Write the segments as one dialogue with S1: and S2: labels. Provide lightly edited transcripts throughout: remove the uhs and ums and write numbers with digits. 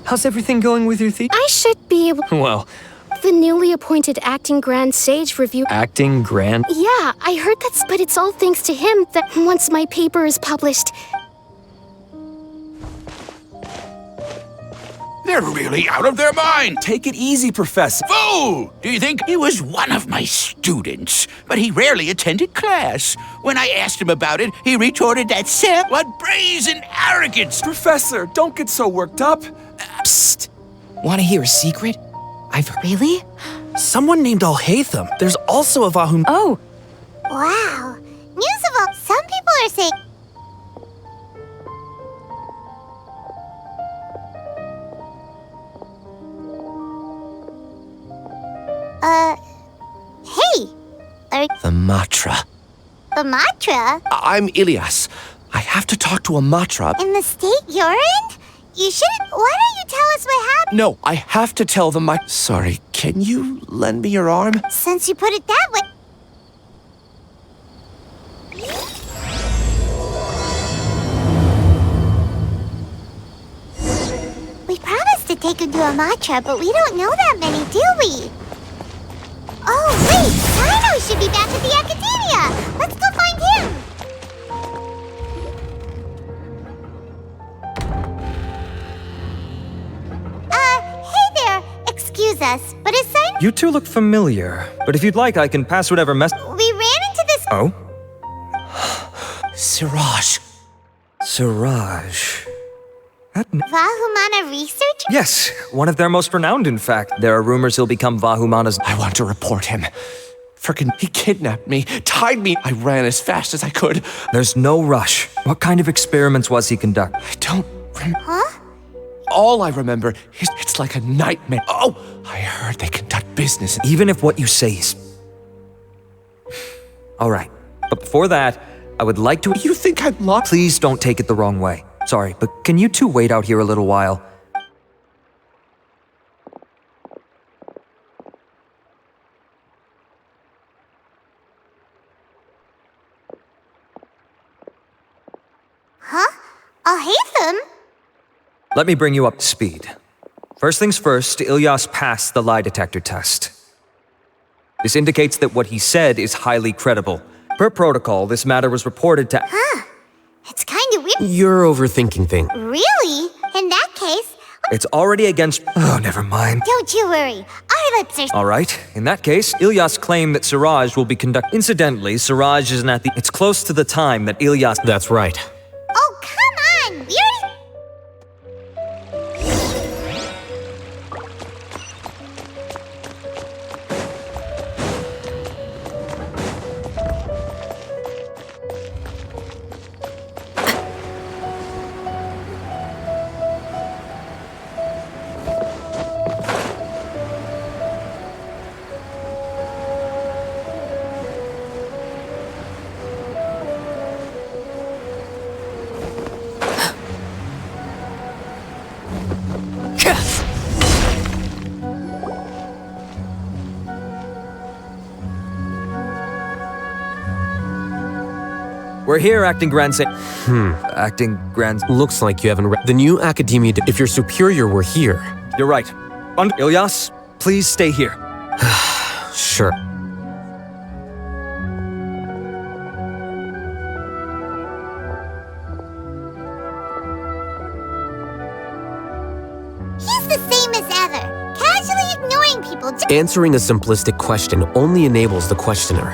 S1: How's everything going with your
S2: I should be able.
S1: Well,
S2: The newly appointed acting Grand Sage review.
S1: acting grand?
S2: Yeah, I heard that, but it's all thanks to him that once my paper is published.
S3: They're really out of their mind!
S4: Take it easy, Professor.
S3: Fool! Do you think he was one of my students? But he rarely attended class. When I asked him about it, he retorted that what brazen arrogance!
S4: Professor, don't get so worked up.
S5: Psst. Want to hear a secret?
S6: Really?
S5: Someone named Alhaitham. There's also a Vahum.
S6: Oh.
S7: Wow. News of all. Some people are saying. Hey.
S5: The Matra.
S7: The Matra?
S5: I'm Ilyas. I have to talk to a Matra.
S7: In the state you're in? You shouldn't. Why don't you tell us what happened?
S5: No, I have to tell them my... Sorry, can you lend me your arm?
S7: Since you put it that way. We promised to take him to a Matra, but we don't know that many, do we? Oh, wait! Rhino should be back at the Academia! Let's go find him! Hey there! Excuse us, but is Rhino...
S1: You two look familiar, but if you'd like, I can pass whatever mess.
S7: We ran into this...
S1: Oh?
S5: Siraj.
S1: Siraj.
S7: Vahumana researcher?
S1: Yes, one of their most renowned, in fact. There are rumors he'll become Vahumana's...
S5: I want to report him. Frickin' he kidnapped me, tied me. I ran as fast as I could.
S1: There's no rush. What kind of experiments was he conducting?
S5: I don't remember.
S7: Huh?
S5: All I remember is it's like a nightmare. Oh, I heard they conduct business.
S1: Even if what you say is... All right, but before that, I would like to...
S5: You think I'm lost?
S1: Please don't take it the wrong way. Sorry, but can you two wait out here a little while?
S7: Huh? Alhaitham?
S1: Let me bring you up to speed. First things first, Ilyas passed the lie detector test. This indicates that what he said is highly credible. Per protocol, this matter was reported to...
S7: Huh. It's kind of weird.
S5: You're overthinking things.
S7: Really? In that case...
S1: It's already against... Oh, never mind.
S7: Don't you worry. Our lips are...
S1: All right. In that case, Ilyas claimed that Siraj will be conducted... Incidentally, Siraj isn't at the... It's close to the time that Ilyas...
S5: That's right.
S7: Oh, come on! We already...
S1: We're here, Acting Grand Sa... Acting Grand...
S8: Looks like you haven't read the new Academia. If your superior were here.
S1: You're right. Ilyas, please stay here.
S8: Sure.
S7: He's the same as ever. Casually ignoring people.
S8: Answering a simplistic question only enables the questioner.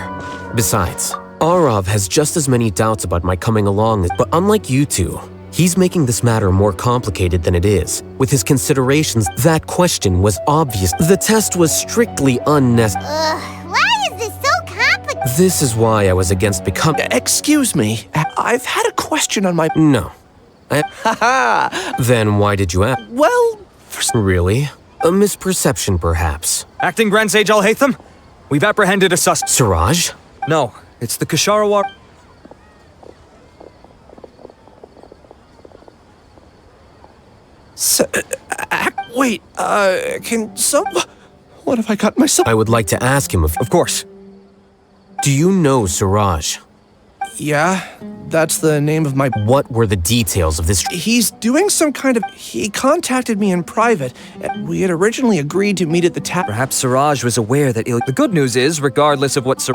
S8: Besides, Arav has just as many doubts about my coming along, but unlike you two, he's making this matter more complicated than it is. With his considerations, that question was obvious. The test was strictly unnecessary.
S7: Why is this so complicated?
S8: This is why I was against becoming...
S5: Excuse me, I've had a question on my...
S8: No.
S5: Haha!
S8: Then why did you ask?
S5: Well...
S8: Really? A misperception, perhaps.
S1: Acting Grand Sage Alhaitham, we've apprehended a
S8: Siraj?
S1: No, it's the Kasharawar...
S5: Wait, can some... What have I got myself...
S8: I would like to ask him if...
S1: Of course.
S8: Do you know Siraj?
S5: Yeah, That's the name of my...
S8: What were the details of this?
S5: He's doing some kind of... He contacted me in private. We had originally agreed to meet at the tap...
S1: Perhaps Siraj was aware that The good news is, regardless of what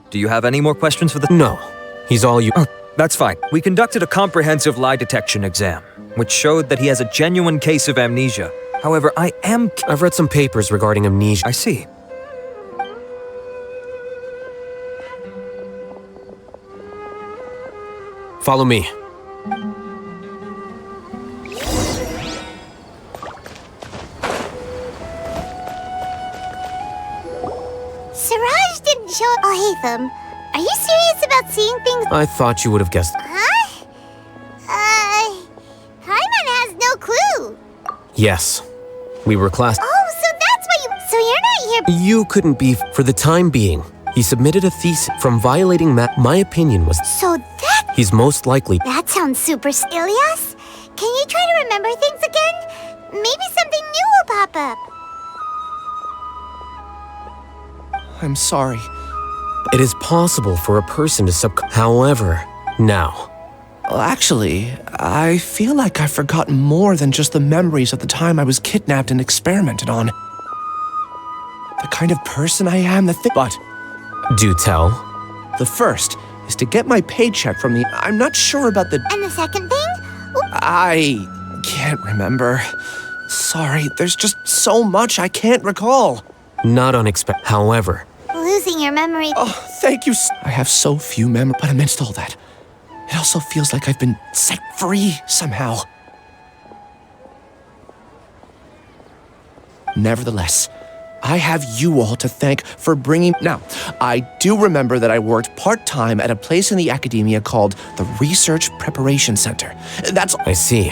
S1: Do you have any more questions for the...
S8: No. He's all you...
S1: Oh, that's fine. We conducted a comprehensive lie detection exam, which showed that he has a genuine case of amnesia. However,
S8: I've read some papers regarding amnesia.
S1: I see.
S8: Follow me.
S7: Siraj didn't show Alhaitham. Are you serious about seeing things?
S8: I thought you would have guessed.
S7: Huh? Paimon has no clue.
S8: Yes. We were class...
S7: Oh, so that's why you... So you're not here...
S8: You couldn't be... For the time being, he submitted a thesis from violating my opinion was...
S7: So that...
S8: He's most likely...
S7: That sounds super... Ilyas? Can you try to remember things again? Maybe something new will pop up.
S5: I'm sorry.
S8: It is possible for a person to However, now...
S5: Well, actually, I feel like I've forgotten more than just the memories of the time I was kidnapped and experimented on. The kind of person I am, But...
S8: Do tell.
S5: The first is to get my paycheck from the... I'm not sure about the...
S7: And the second thing?
S5: I can't remember. Sorry, there's just so much I can't recall.
S8: Not unexpected. However...
S7: Losing your memory.
S5: Oh, thank you. I have so few memories, but amidst all that, it also feels like I've been set free somehow. Nevertheless, I have you all to thank for bringing... Now, I do remember that I worked part-time at a place in the academia called the Research Preparation Center. That's...
S8: I see.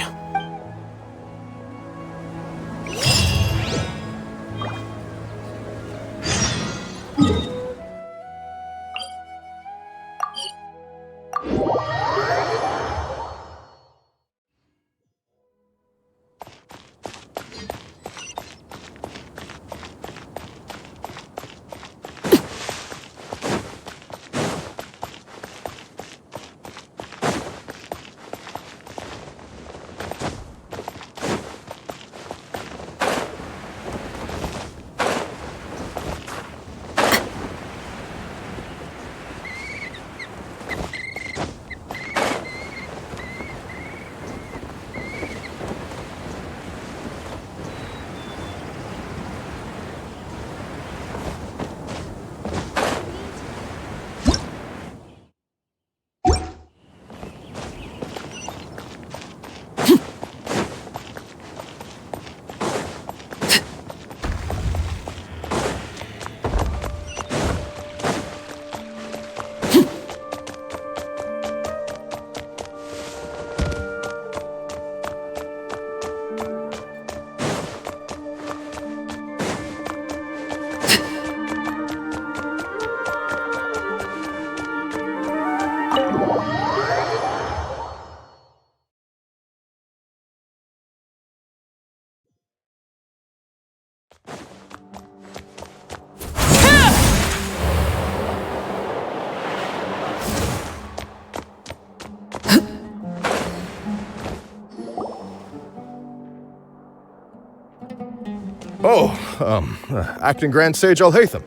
S6: Acting Grand Sage Alhaitham.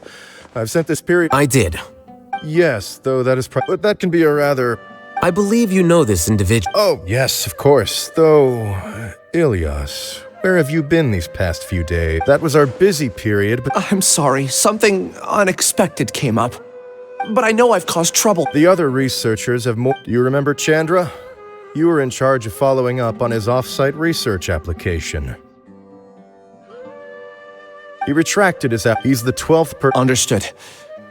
S6: I've sent this period...
S8: I did.
S6: Yes, though that is but that can be a rather...
S8: I believe you know this individual.
S6: Oh, yes, of course. Though, Ilyas, where have you been these past few days? That was our busy period, but...
S5: I'm sorry, something unexpected came up. But I know I've caused trouble.
S6: The other researchers have more... Do you remember Chandra? You were in charge of following up on his off-site research application. He retracted his app. He's the 12th per...
S5: Understood.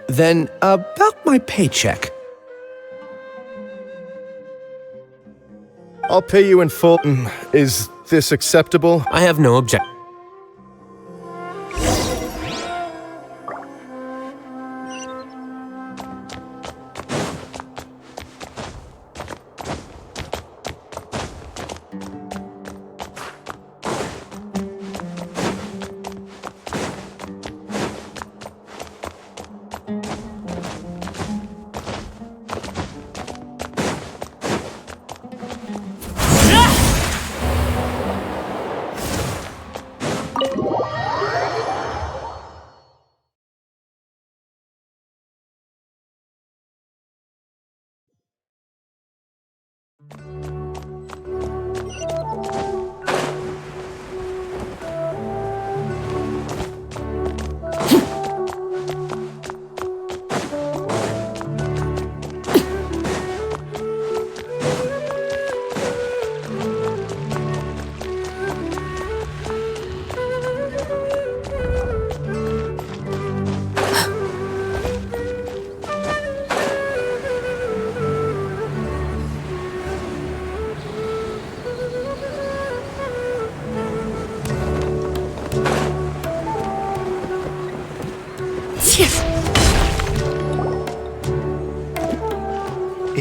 S5: Then, about my paycheck.
S6: I'll pay you in full. Is this acceptable?
S8: I have no objection.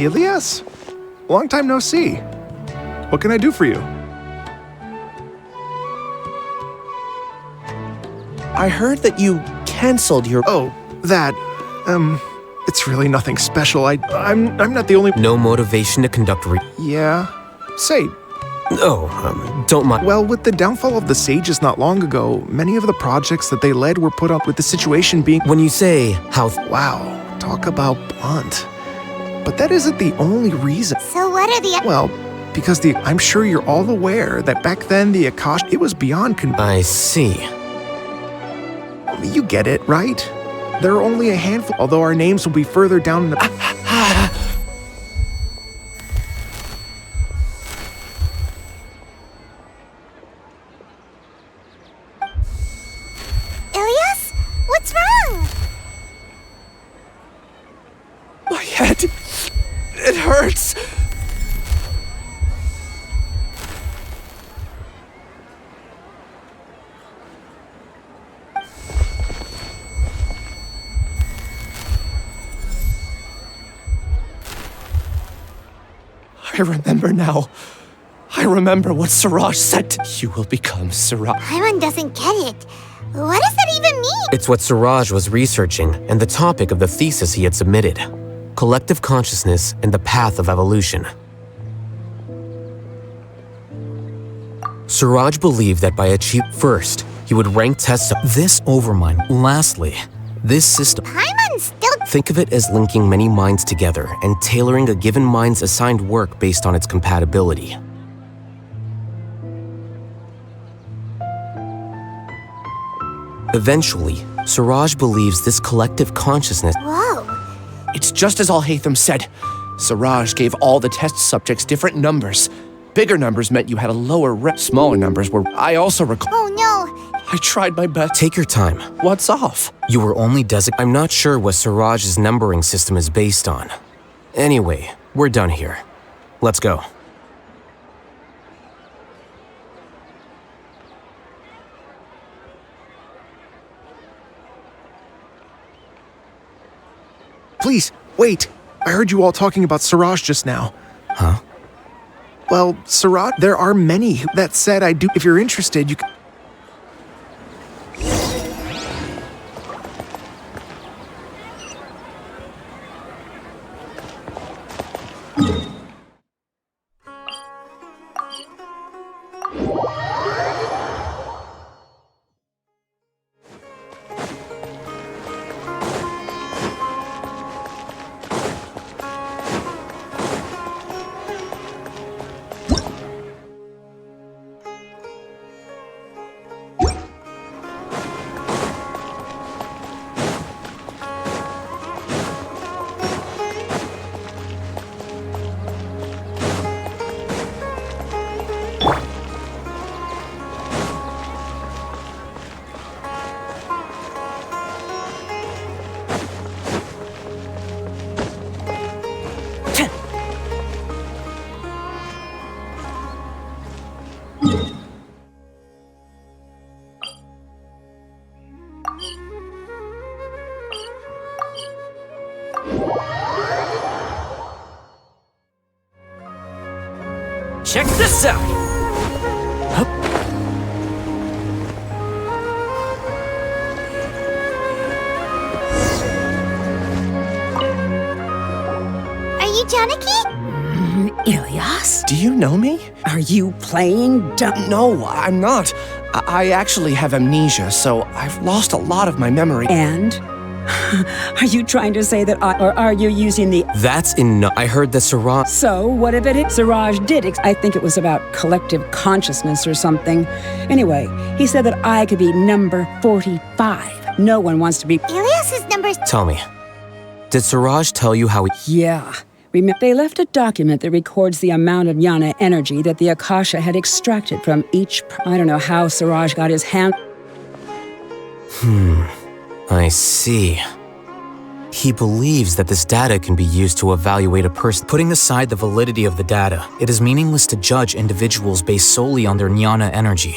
S9: Ilias? Long time no see. What can I do for you?
S5: I heard that you canceled your.
S9: Oh, that. It's really nothing special. I'm not the only.
S8: No motivation to conduct
S9: Yeah. Say,
S8: don't mind.
S9: well, with the downfall of the sages not long ago, many of the projects that they led were put up with the situation being.
S8: When you say how.
S9: Wow, talk about blunt. But that isn't the only reason.
S7: So what are the...
S9: Well, because I'm sure you're all aware that back then the Akash, it was beyond
S8: I see.
S9: You get it, right? There are only a handful, although our names will be further down in the...
S7: Ilias? What's wrong?
S5: My head. It hurts. I remember now. I remember what Siraj said. You will become Siraj.
S7: Paimon doesn't get it. What does that even mean?
S8: It's what Siraj was researching and the topic of the thesis he had submitted. Collective consciousness and the path of evolution. Siraj believed that by achieving first, he would rank tests of this overmind. Lastly, this system.
S7: Paimon still...
S8: Think of it as linking many minds together and tailoring a given mind's assigned work based on its compatibility. Eventually, Siraj believes this collective consciousness.
S7: Whoa.
S5: It's just as Alhaitham said. Siraj gave all the test subjects different numbers. Bigger numbers meant you had a lower rep. Smaller numbers were... I also recall...
S7: Oh no.
S5: I tried my best.
S8: Take your time.
S5: What's off?
S8: You were only designated. I'm not sure what Siraj's numbering system is based on. Anyway, we're done here. Let's go.
S9: Please, wait. I heard you all talking about Siraj just now.
S8: Huh?
S9: Well, Siraj, there are many. That said, I do... If you're interested, you can...
S1: Check this out!
S7: Are you Janaki?
S10: Ilias?
S5: Do you know me?
S10: Are you playing dumb?
S5: No, I'm not. I actually have amnesia, so I've lost a lot of my memory.
S10: And? Are you trying to say that or are you using the...
S8: That's enough. I heard that Siraj...
S10: So, what if it is? Siraj did. I think it was about collective consciousness or something. Anyway, he said that I could be number 45. No one wants to be...
S7: Ilias's number's...
S8: Tell me, did Siraj tell you how he...
S10: Yeah. Remember, they left a document that records the amount of Yana energy that the Akasha had extracted from each... I don't know how Siraj got his hand...
S8: I see. He believes that this data can be used to evaluate a person. Putting aside the validity of the data, it is meaningless to judge individuals based solely on their jnana energy.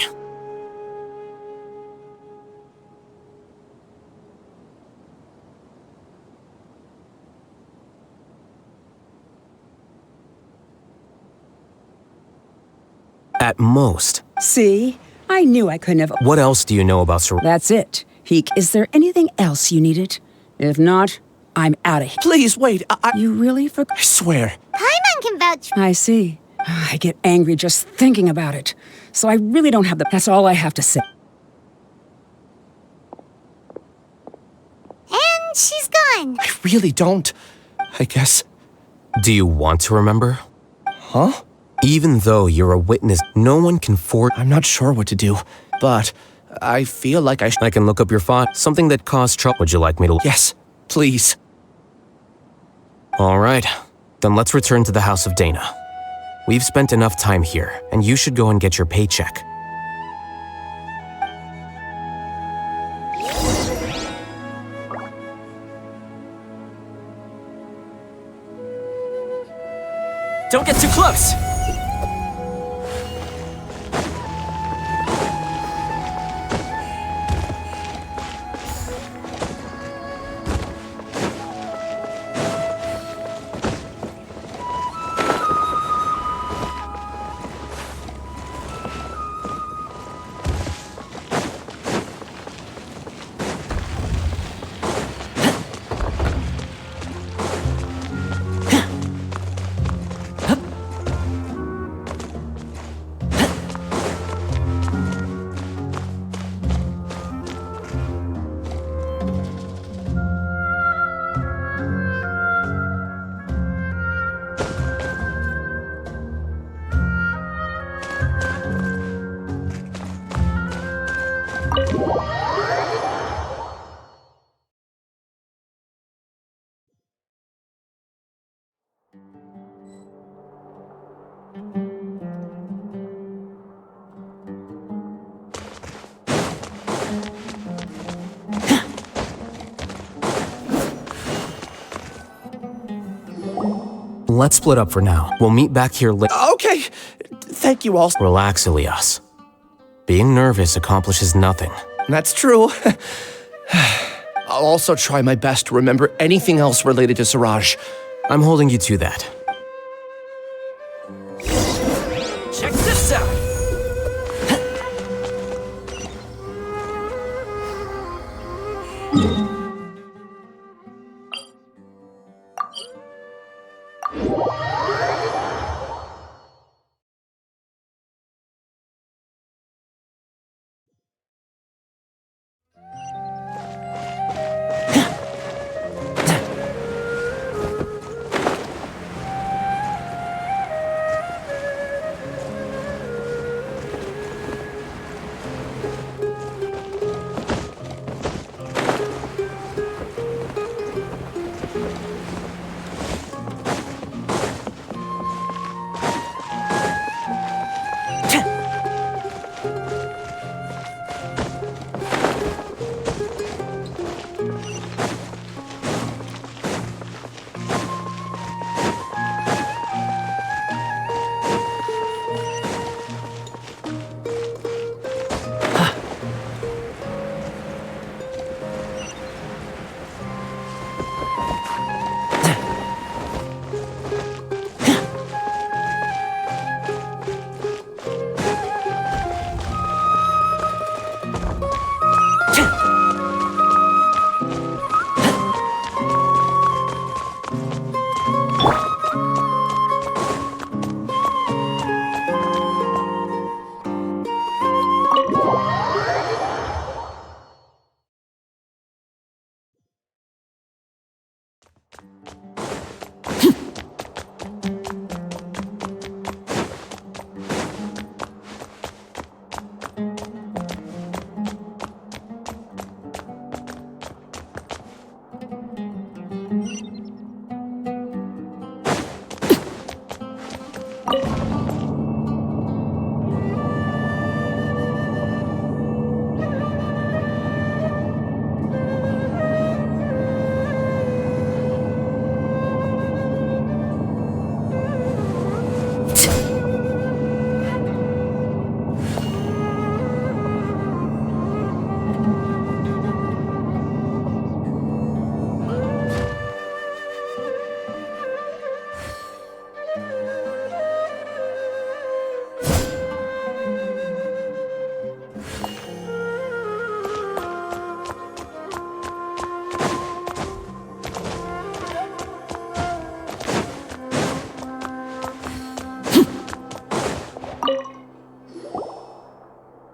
S8: At most.
S10: See? I knew I couldn't have.
S8: What else do you know about Sir?
S10: That's it. Heek, is there anything else you needed? If not, I'm out of here.
S5: Please, wait.
S10: You really forgot?
S5: I swear.
S7: Paimon can vouch.
S10: I see. I get angry just thinking about it. So I really don't have the... That's all I have to say.
S7: And she's gone.
S5: I really don't. I guess.
S8: Do you want to remember?
S5: Huh?
S8: Even though you're a witness, no one can force...
S5: I'm not sure what to do, but I feel like I
S8: can look up your file. Something that caused trouble. Would you like me to...
S5: Yes, please.
S8: All right. Then let's return to the House of Dana. We've spent enough time here, and you should go and get your paycheck.
S1: Don't get too close!
S8: Let's split up for now. We'll meet back here later.
S5: Okay. Thank you all.
S8: Relax, Ilias. Being nervous accomplishes nothing.
S5: That's true. I'll also try my best to remember anything else related to Siraj.
S8: I'm holding you to that.
S1: Check this out!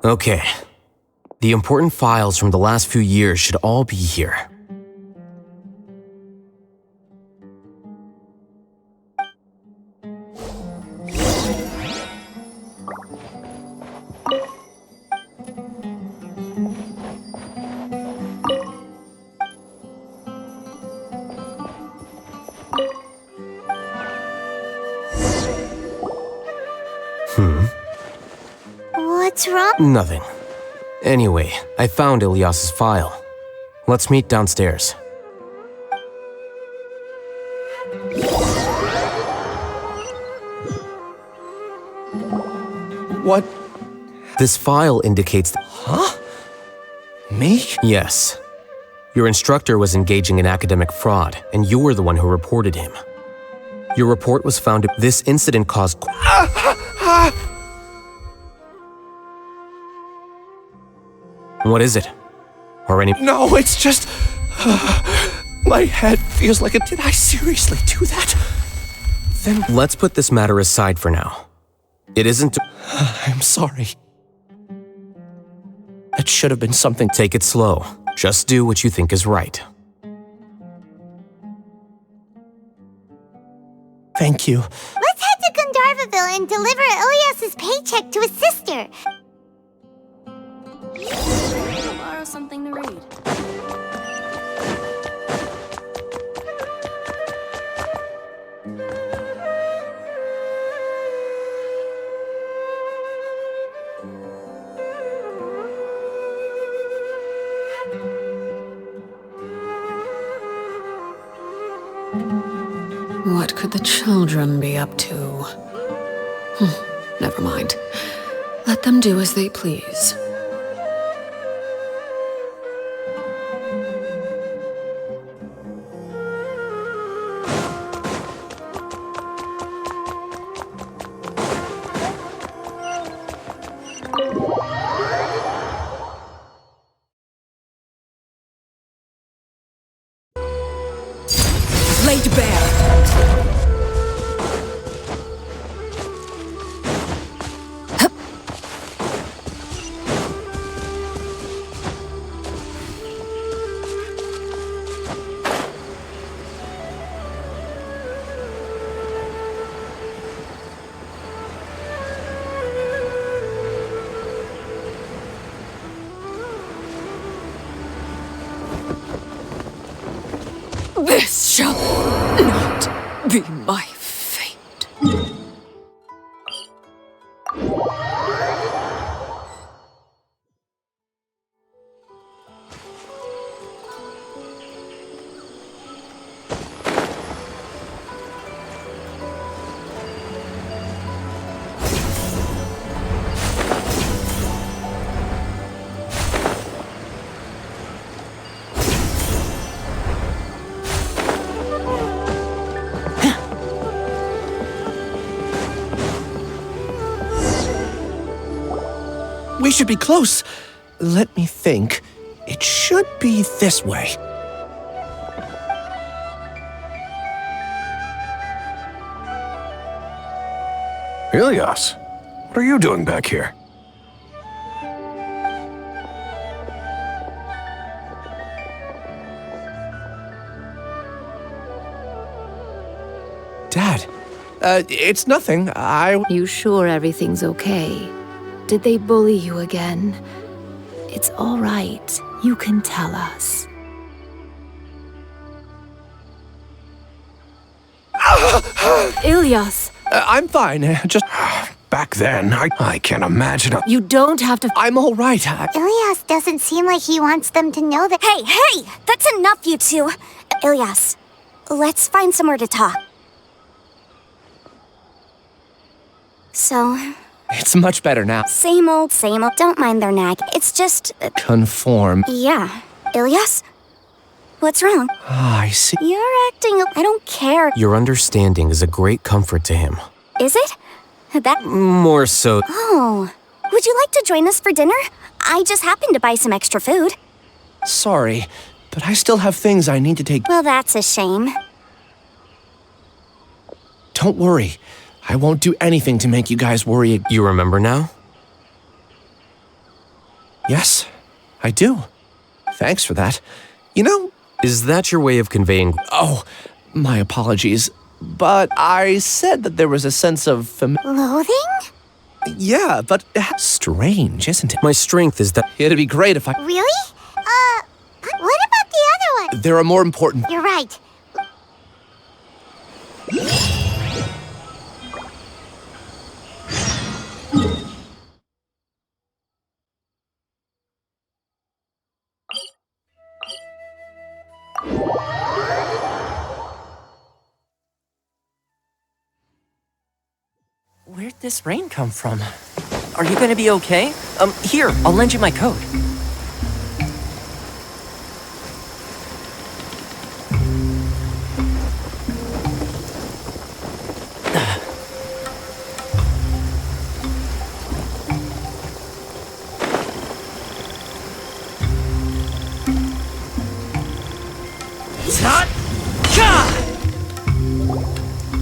S8: Okay. The important files from the last few years should all be here.
S7: What's wrong?
S8: Nothing. Anyway, I found Ilyas's file. Let's meet downstairs.
S5: What?
S8: This file indicates
S5: Me?
S8: Yes. Your instructor was engaging in academic fraud, and you were the one who reported him. Your report was found. This incident caused. What is it? Or any.
S5: No, it's just. My head feels like it. Did I seriously do that? Then.
S8: Let's put this matter aside for now. It isn't.
S5: I'm sorry. It should have been something.
S8: Take it slow. Just do what you think is right.
S5: Thank you.
S7: Let's head to Gandharvaville and deliver Ilyas's paycheck to his sister.
S2: I'll borrow something to read.
S11: What could the children be up to? Never mind. Let them do as they please.
S10: Laid bare.
S11: This shall not be my fate.
S5: We should be close. Let me think. It should be this way.
S9: Ilyas, what are you doing back here?
S5: Dad, it's nothing.
S11: You sure everything's okay? Did they bully you again? It's all right. You can tell us. Ilyas!
S5: I'm fine. Just.
S9: Back then, I can't imagine a.
S11: You don't have to.
S5: I'm all right.
S7: Ilyas doesn't seem like he wants them to know that.
S2: Hey! That's enough, you two! Ilyas, let's find somewhere to talk. So,
S5: It's much better now.
S2: same old, same old. Don't mind their nag. It's just...
S5: Conform.
S2: yeah. Ilyas? What's wrong?
S5: I see.
S2: You're acting... I don't care.
S8: Your understanding is a great comfort to him.
S2: Is it? That...
S8: More so.
S2: Oh. Would you like to join us for dinner? I just happened to buy some extra food.
S5: Sorry, but I still have things I need to take.
S2: Well, that's a shame.
S5: Don't worry. I won't do anything to make you guys worry.
S8: You remember now?
S5: Yes, I do. Thanks for that. You know,
S8: Is that your way of conveying...
S5: oh, my apologies. But I said that there was a sense of
S7: Loathing?
S5: Yeah, but strange, isn't it?
S8: My strength is that...
S5: It'd be great if I...
S7: Really? What about the other one?
S5: There are more important...
S7: You're right.
S12: Where'd this rain come from? Are you gonna be okay? Here, I'll lend you my coat.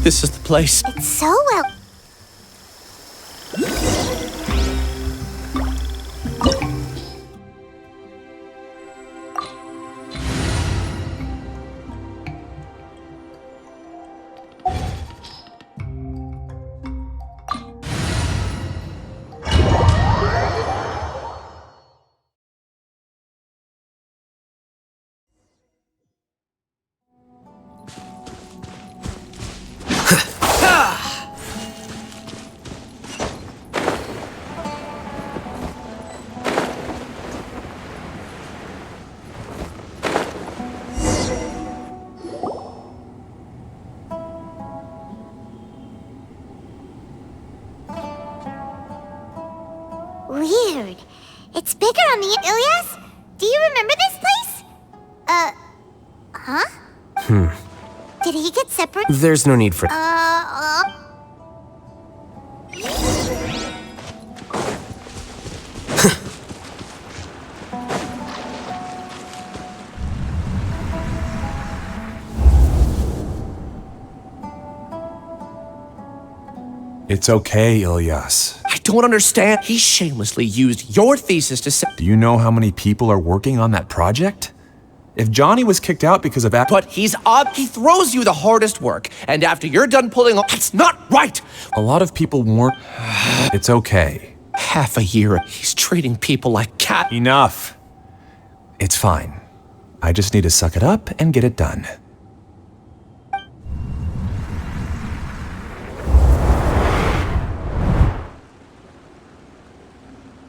S5: This is the place.
S7: It's so well. Weird. It's bigger on the Ilyas? Do you remember this place? Huh? Did he get separate?
S8: There's no need for...
S4: It's okay, Ilyas.
S5: I don't understand. He shamelessly used your thesis to say...
S4: Do you know how many people are working on that project? If Johnny was kicked out because of that...
S5: But he's up. He throws you the hardest work. And after you're done pulling off... That's not right!
S4: A lot of people weren't... It's okay.
S5: Half a year, he's treating people like cat...
S4: Enough. It's fine. I just need to suck it up and get it done.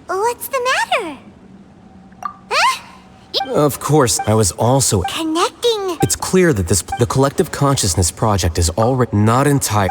S7: What's the matter? Huh?
S8: Of course, I was also...
S7: Connecting.
S8: It's clear that the collective consciousness project is already not entire...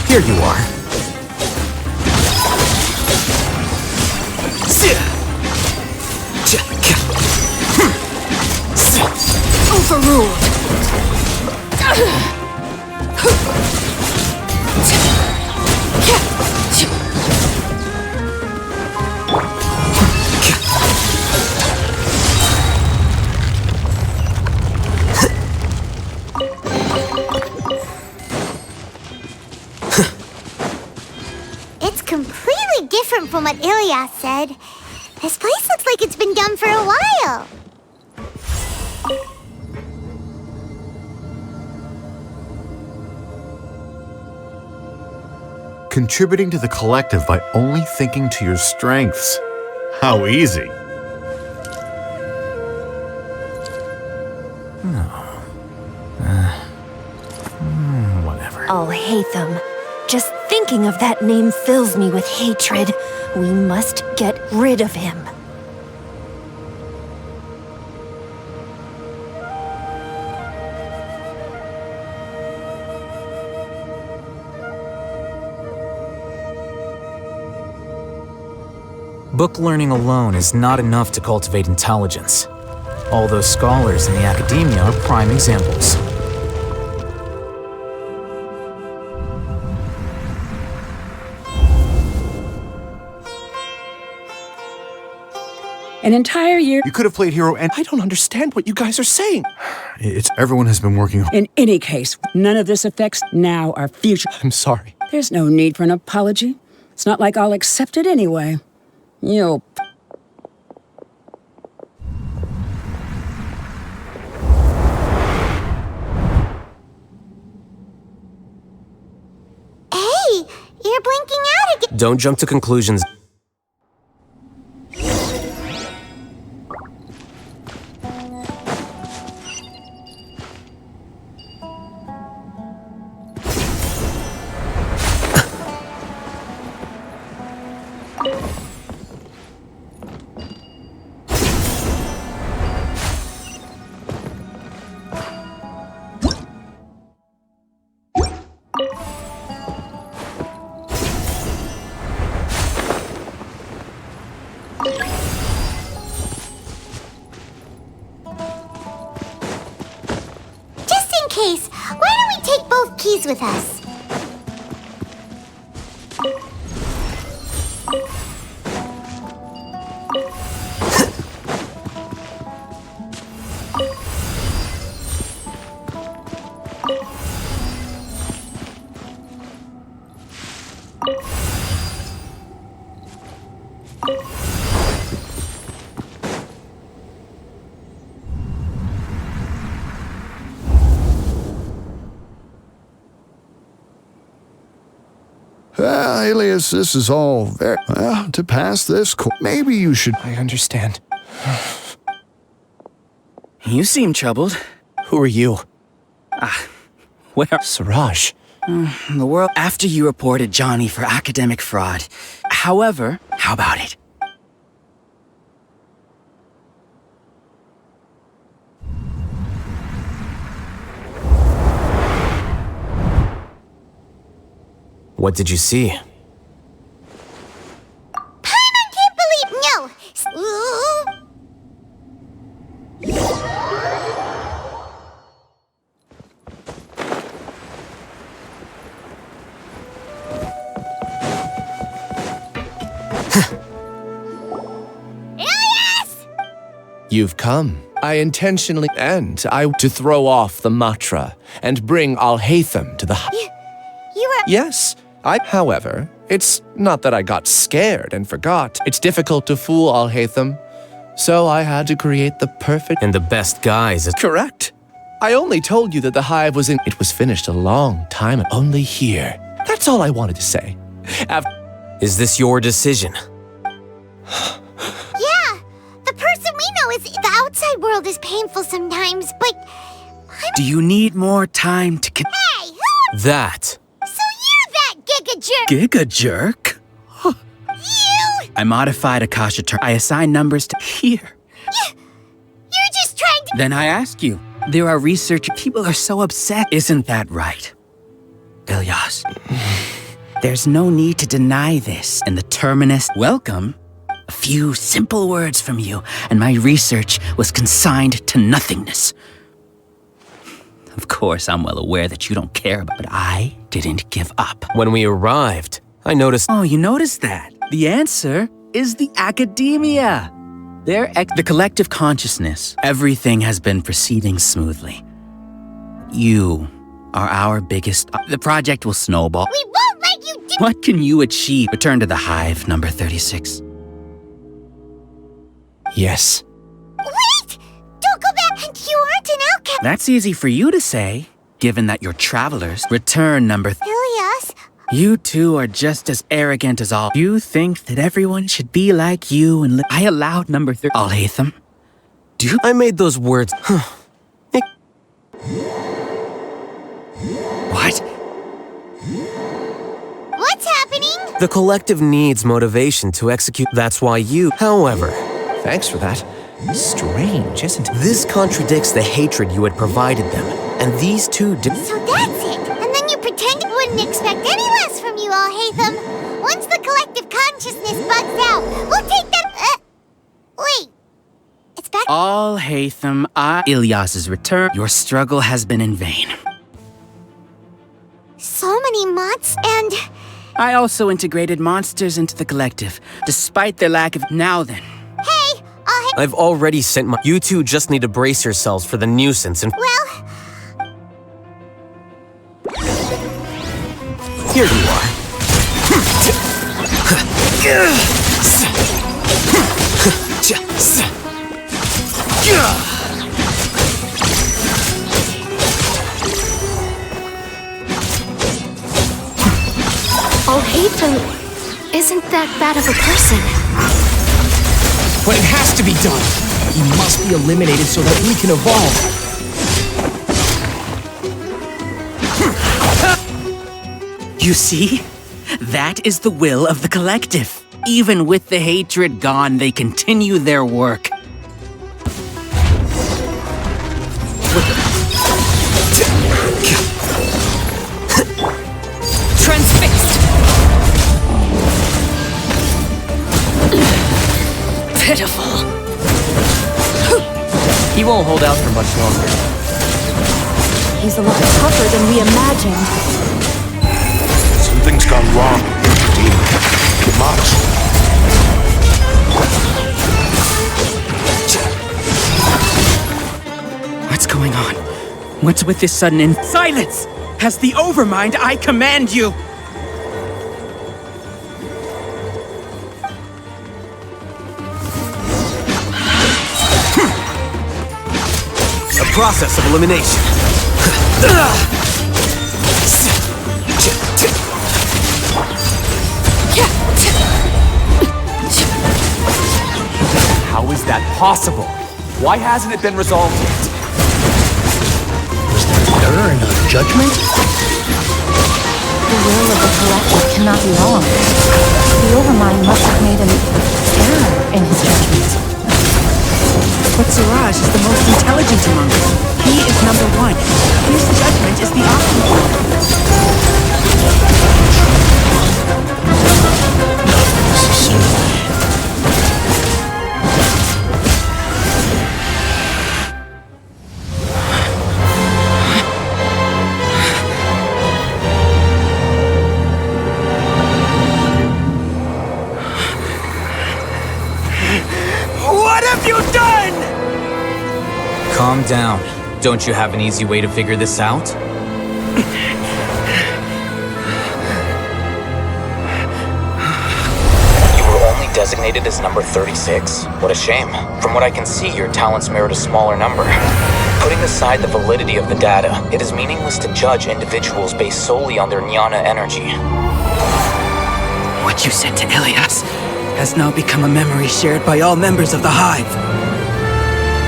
S8: Here you are.
S11: for rule.
S7: It's completely different from what Ilyas said. This place looks like it's been done for a while.
S13: Contributing to the collective by only thinking to your strengths. How easy.
S11: Whatever. Alhaitham. Just thinking of that name fills me with hatred. We must get rid of him.
S14: Book learning alone is not enough to cultivate intelligence. All those scholars in the academia are prime examples.
S10: An entire year.
S13: You could have played hero and
S5: I don't understand what you guys are saying.
S13: Everyone has been working.
S10: In any case, none of this affects now our future.
S5: I'm sorry.
S10: There's no need for an apology. It's not like I'll accept it anyway. You'll...
S7: Hey, you're blinking out again.
S8: Don't jump to conclusions.
S7: Just in case, why don't we take both keys with us?
S15: Alias, this is all very... Well, to pass this maybe you should...
S5: I understand.
S12: You seem troubled.
S5: Who are you?
S12: Where?
S5: Siraj.
S12: The world after you reported Johnny for academic fraud. However, how about it?
S8: What did you see?
S7: Paimon can't believe... No! Ilyas!
S5: You've come. I intentionally... And to throw off the mantra and bring Alhaitham to the...
S7: You were...
S5: Yes. However, it's not that I got scared and forgot. It's difficult to fool Alhaitham, so I had to create the perfect...
S8: And the best guys...
S5: Correct. I only told you that the hive was in... It was finished a long time, only here. That's all I wanted to say.
S8: Is this your decision?
S7: Yeah, the person we know is... The outside world is painful sometimes, but...
S12: Do you need more time to...
S7: Hey, who...
S8: That...
S7: Giga jerk!
S12: Giga jerk?
S7: You!
S12: I modified Akasha term. I assigned numbers to here.
S7: You're just trying to...
S12: Then I ask you. There are research... People are so upset. Isn't that right? Ilyas. There's no need to deny this. And the terminus... Welcome. A few simple words from you, and my research was consigned to nothingness. Of course, I'm well aware that you don't care, but I didn't give up.
S8: When we arrived, I noticed...
S12: Oh, you noticed that? The answer is the academia. The collective consciousness. Everything has been proceeding smoothly. You are our biggest... The project will snowball.
S7: We won't let you do...
S12: What can you achieve? Return to the hive, number 36.
S5: Yes.
S7: Wait! Don't go back! And you aren't an outcast!
S12: That's easy for you to say, given that you're travelers. Return, number...
S7: Ilias?
S12: You two are just as arrogant as all. You think that everyone should be like you and I allowed number 30. Alhaitham.
S8: I made those words.
S12: What?
S7: What's happening?
S8: The collective needs motivation to execute. That's why you... However...
S5: Thanks for that. Strange, isn't it?
S8: This contradicts the hatred you had provided them. And these two...
S7: So that's it! And then you pretend you wouldn't expect any less from you, Alhaitham. Once the collective consciousness bugs out, we'll take that... Wait. It's back...
S12: Alhaitham, Ilyas's return. Your struggle has been in vain.
S7: So many mods, and...
S12: I also integrated monsters into the collective, despite their lack of... Now then.
S7: Hey,
S8: I've already sent my... You two just need to brace yourselves for the nuisance and...
S7: Well...
S8: Here you are.
S2: Alhaitham isn't that bad of a person.
S5: But it has to be done. He must be eliminated so that we can evolve.
S12: You see? That is the will of the collective. Even with the hatred gone, they continue their work.
S10: Transfixed! Pitiful.
S1: He won't hold out for much longer.
S11: He's a lot tougher than we imagined.
S16: Something's gone wrong, Dean. Much.
S12: What's going on? What's with this sudden silence? Has the Overmind, I command you!
S8: A process of elimination.
S4: How is that possible? Why hasn't it been resolved yet?
S16: Was there an error in our judgment?
S11: The will of the collective cannot be wrong. The Overmind must have made an error in his judgment.
S12: But Siraj is the most intelligent among us. He is number one. His judgment is the optimal one.
S16: Not necessarily.
S12: What have you done?
S14: Calm down. Don't you have an easy way to figure this out?
S17: You were only designated as number 36? What a shame. From what I can see, your talents merit a smaller number. Putting aside the validity of the data, it is meaningless to judge individuals based solely on their jnana energy.
S12: What you said to Ilias has now become a memory shared by all members of the Hive.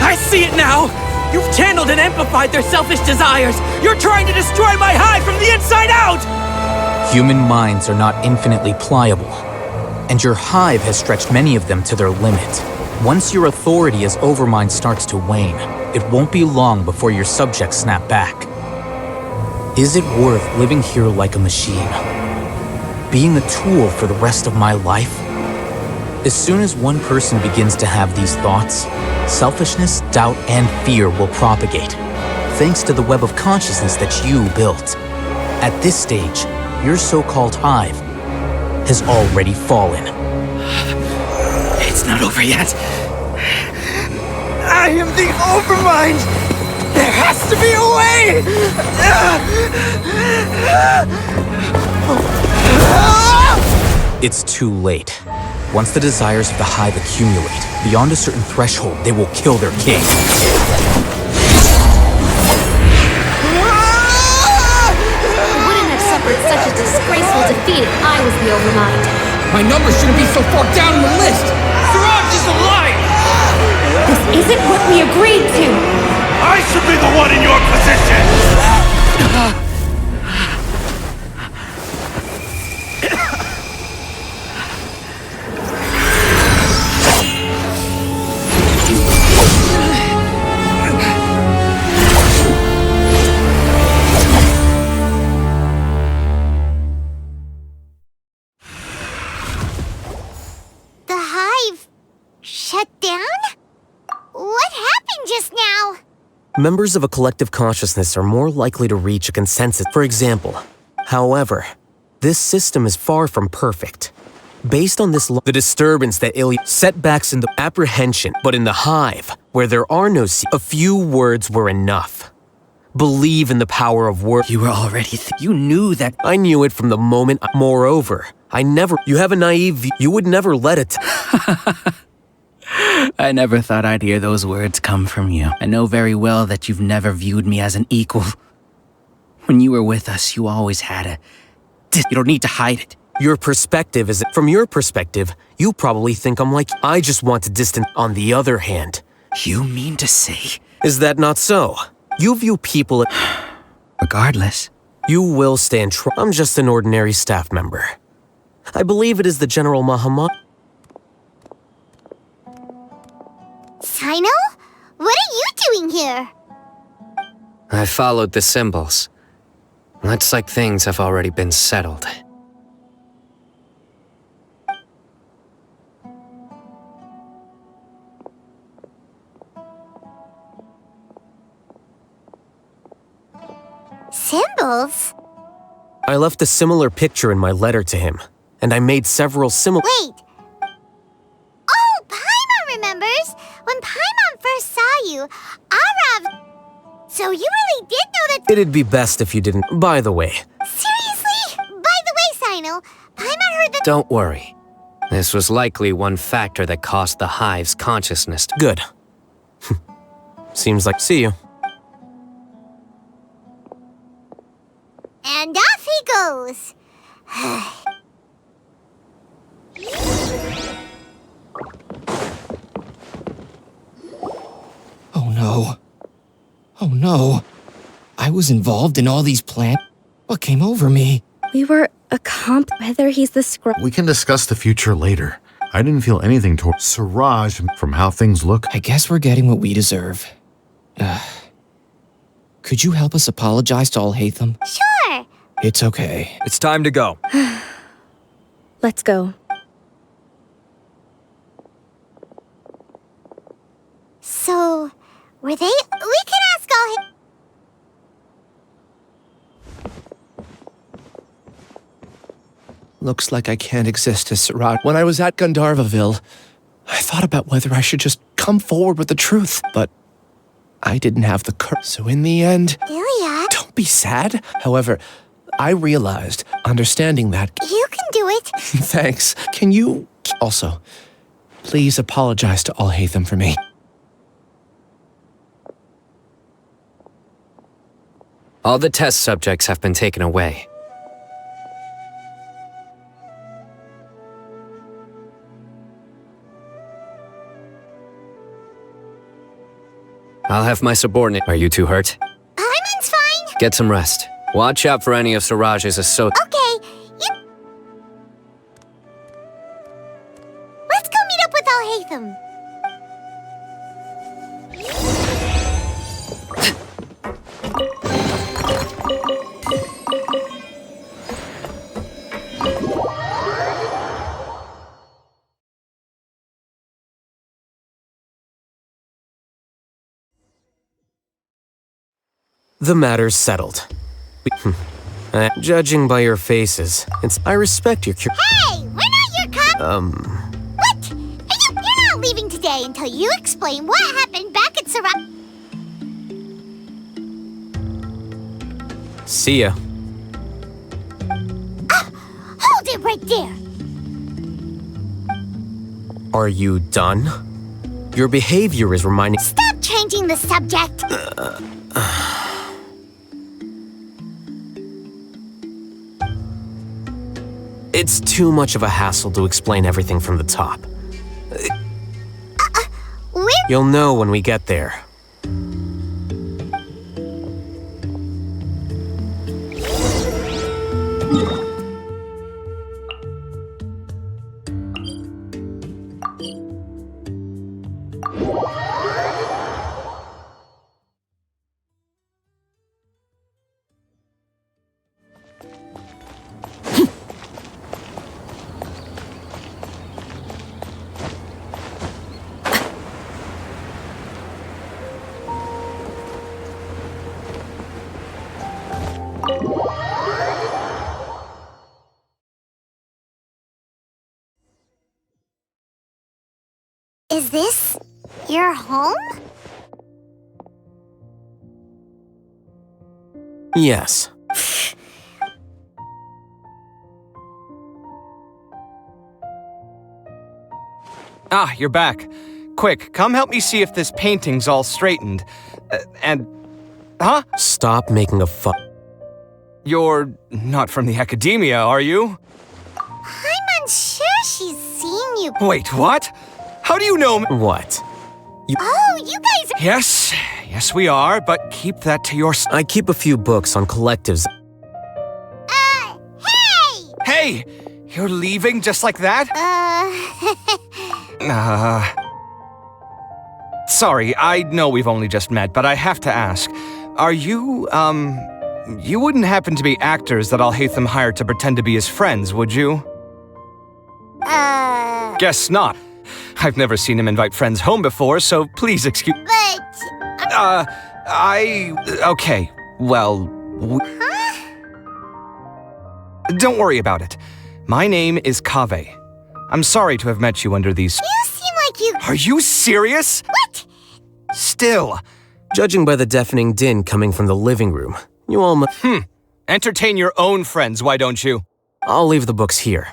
S12: I see it now! You've channeled and amplified their selfish desires! You're trying to destroy my Hive from the inside out!
S14: Human minds are not infinitely pliable, and your hive has stretched many of them to their limit. Once your authority as Overmind starts to wane, it won't be long before your subjects snap back. Is it worth living here like a machine? Being a tool for the rest of my life? As soon as one person begins to have these thoughts, selfishness, doubt, and fear will propagate. thanks to the web of consciousness that you built. At this stage, your so-called hive has already fallen.
S12: It's not over yet. I am the Overmind! There has to be a way!
S8: It's too late. Once the desires of the hive accumulate, beyond a certain threshold, they will kill their king.
S18: Wouldn't have suffered such a disgraceful defeat if I was the Overmind.
S19: My number shouldn't be so far down in the list! Siraj is alive!
S18: This isn't what we agreed to!
S3: I should be the one in your position!
S7: The hive shut down? What happened just now?
S8: Members of a collective consciousness are more likely to reach a consensus, for example. However, this system is far from perfect. Based on this the disturbance that setbacks in the apprehension, but in the hive, where there are no a few words were enough. Believe in the power of words.
S12: You were already you knew that.
S8: I knew it from the moment. Moreover, you have a naive view. You would never let it.
S12: I never thought I'd hear those words come from you. I know very well that you've never viewed me as an equal. When you were with us, you always had a... You don't need to hide it.
S8: Your perspective is... From your perspective, you probably think I'm like... I just want to distance... On the other hand...
S12: You mean to say...
S8: Is that not so? You view people...
S12: Regardless.
S8: You will stand I'm just an ordinary staff member. I believe it is the General Muhammad...
S7: Sino? What are you doing here?
S20: I followed the symbols. Looks like things have already been settled.
S7: Symbols?
S8: I left a similar picture in my letter to him, and I made several similar...
S7: Wait! Oh, Paimon remembers! When Paimon first saw you, Arav... So you really did know that...
S8: It'd be best if you didn't... By the way...
S7: Seriously? By the way, Sino, Paimon heard that...
S20: Don't worry. This was likely one factor that caused the hive's consciousness to...
S8: Good. Seems like... See you.
S7: And off he goes.
S21: Oh no. Oh no. I was involved in all these plans. What came over me?
S18: We were a comp, whether he's the scroll.
S13: We can discuss the future later. I didn't feel anything toward Siraj from how things look.
S21: I guess we're getting what we deserve. Could you help us apologize to Alhaitham?
S7: Sure.
S21: It's okay.
S1: It's time to go.
S18: Let's go.
S7: So, were they... We can ask Alhaitham...
S5: Looks like I can't exist as Siraj. When I was at Gandharvaville, I thought about whether I should just come forward with the truth, but I didn't have the courage. So in the end...
S7: Ilya?
S5: Don't be sad. However, I realized, understanding that...
S7: You can do it.
S5: Thanks. Can you... Also, please apologize to Alhaitham for me.
S20: All the test subjects have been taken away. I'll have my subordinate. Are you too hurt?
S7: Paimon's fine.
S20: Get some rest. Watch out for any of Siraj's associates.
S7: Okay, Let's go meet up with Alhaitham.
S8: The matter's settled. Judging by your faces, I respect your
S7: Hey, we're not your cop. What? You're not leaving today until you explain what happened back at Sarah.
S8: See ya.
S7: Hold it right there.
S8: Are you done? Your behavior is reminding—
S7: Stop changing the subject.
S8: It's too much of a hassle to explain everything from the top. You'll know when we get there.
S7: Is this your home?
S8: Yes.
S6: Ah, you're back. Quick, come help me see if this painting's all straightened. Huh?
S8: Stop making a fuss.
S6: You're not from the academia, are you?
S7: I'm unsure she's seen you.
S6: Wait, what? How do you know me?
S8: What?
S7: Oh, you guys are—
S6: Yes, we are, but keep that to yourself.
S8: I keep a few books on collectives.
S7: Hey!
S6: Hey! You're leaving just like that? Sorry, I know we've only just met, but I have to ask. Are you, you wouldn't happen to be actors that Alhaitham hired to pretend to be his friends, would you? Guess not. I've never seen him invite friends home before, so please excuse—
S7: But—
S6: Okay, well— Don't worry about it. My name is Kaveh. I'm sorry to have met you under these—
S7: You seem like you—
S6: Are you serious?
S7: What?
S6: Still.
S8: Judging by the deafening din coming from the living room, you all
S6: Entertain your own friends, why don't you?
S8: I'll leave the books here.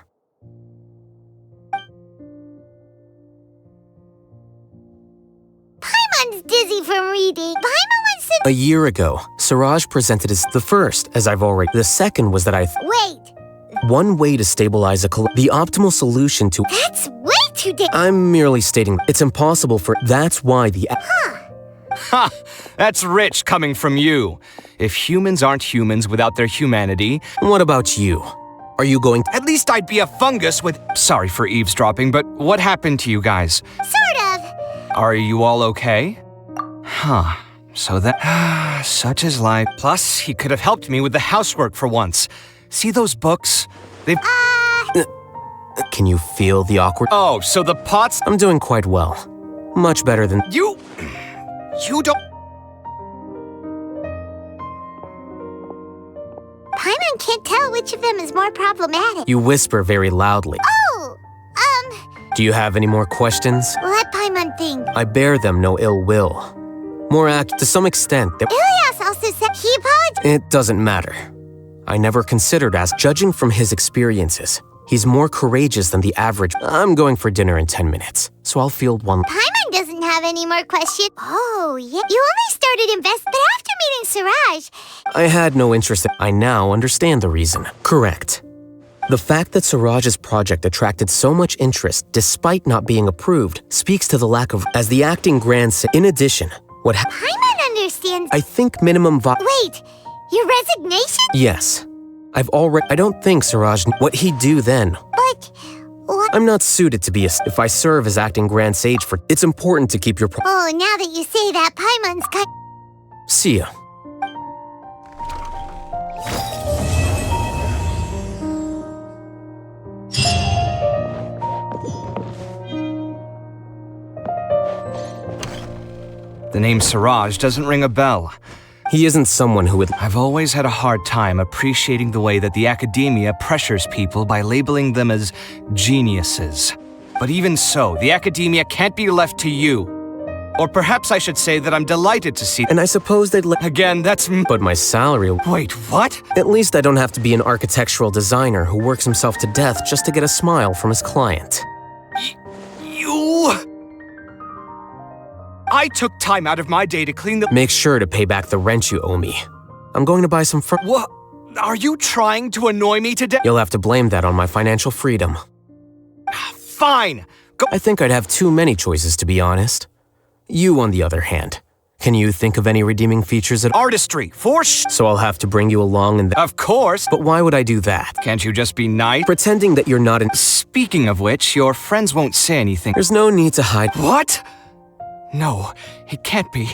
S7: Paimon's dizzy from reading. Paimon wants to—
S8: A year ago, Siraj presented as the first, as I've already— The second was that
S7: Wait.
S8: One way to stabilize the optimal solution to—
S7: That's way too
S8: I'm merely stating it's impossible for— That's why the—
S6: Ha! That's rich coming from you. If humans aren't humans without their humanity—
S8: What about you? Are you going—
S6: At least I'd be a fungus with— Sorry for eavesdropping, but what happened to you guys?
S7: Sort of.
S6: Are you all okay? Huh. So that— Such is life. Plus, he could have helped me with the housework for once. See those books? They've—
S8: Can you feel the awkward—
S6: Oh, so the pots—
S8: I'm doing quite well. Much better than—
S6: You don't—
S7: Paimon can't tell which of them is more problematic.
S8: You whisper very loudly.
S7: Oh,
S8: Do you have any more questions?
S7: let Paimon think.
S8: I bear them no ill will. More to some extent.
S7: Ilias also said he apologized.
S8: It doesn't matter. I never considered as judging from his experiences. He's more courageous than the average. I'm going for dinner in 10 minutes, so I'll field one.
S7: Paimon doesn't have any more questions. Oh, yeah. You only started investing after meeting Siraj.
S8: I had no interest in— I now understand the reason. Correct. The fact that Siraj's project attracted so much interest despite not being approved speaks to the lack of— As the acting grand— In addition, what
S7: Paimon understands—
S8: I think minimum
S7: Wait, your resignation?
S8: Yes. I don't think Siraj— What he'd do then.
S7: But what?
S8: I'm not suited to be if I serve as acting grand sage for— It's important to keep your
S7: Oh, now that you say that, Paimon's cut.
S8: See ya.
S6: The name Siraj doesn't ring a bell.
S8: He isn't someone who would—
S6: I've always had a hard time appreciating the way that the academia pressures people by labeling them as geniuses. But even so, the academia can't be left to you. Or perhaps I should say that I'm delighted to see—
S8: And I suppose they'd let—
S6: Again, that's—
S8: But my salary—
S6: Wait, what?
S8: At least I don't have to be an architectural designer who works himself to death just to get a smile from his client.
S6: You... I took time out of my day to clean the—
S8: Make sure to pay back the rent you owe me. I'm going to buy some
S6: What? Are you trying to annoy me today?
S8: You'll have to blame that on my financial freedom.
S6: Fine! Go—
S8: I think I'd have too many choices, to be honest. You, on the other hand, can you think of any redeeming features at—
S6: Artistry,
S8: So I'll have to bring you along and—
S6: Of course!
S8: But why would I do that?
S6: Can't you just be nice?
S8: Pretending that you're not in—
S6: Speaking of which, your friends won't say anything.
S8: There's no need to hide—
S6: What? No, it can't be.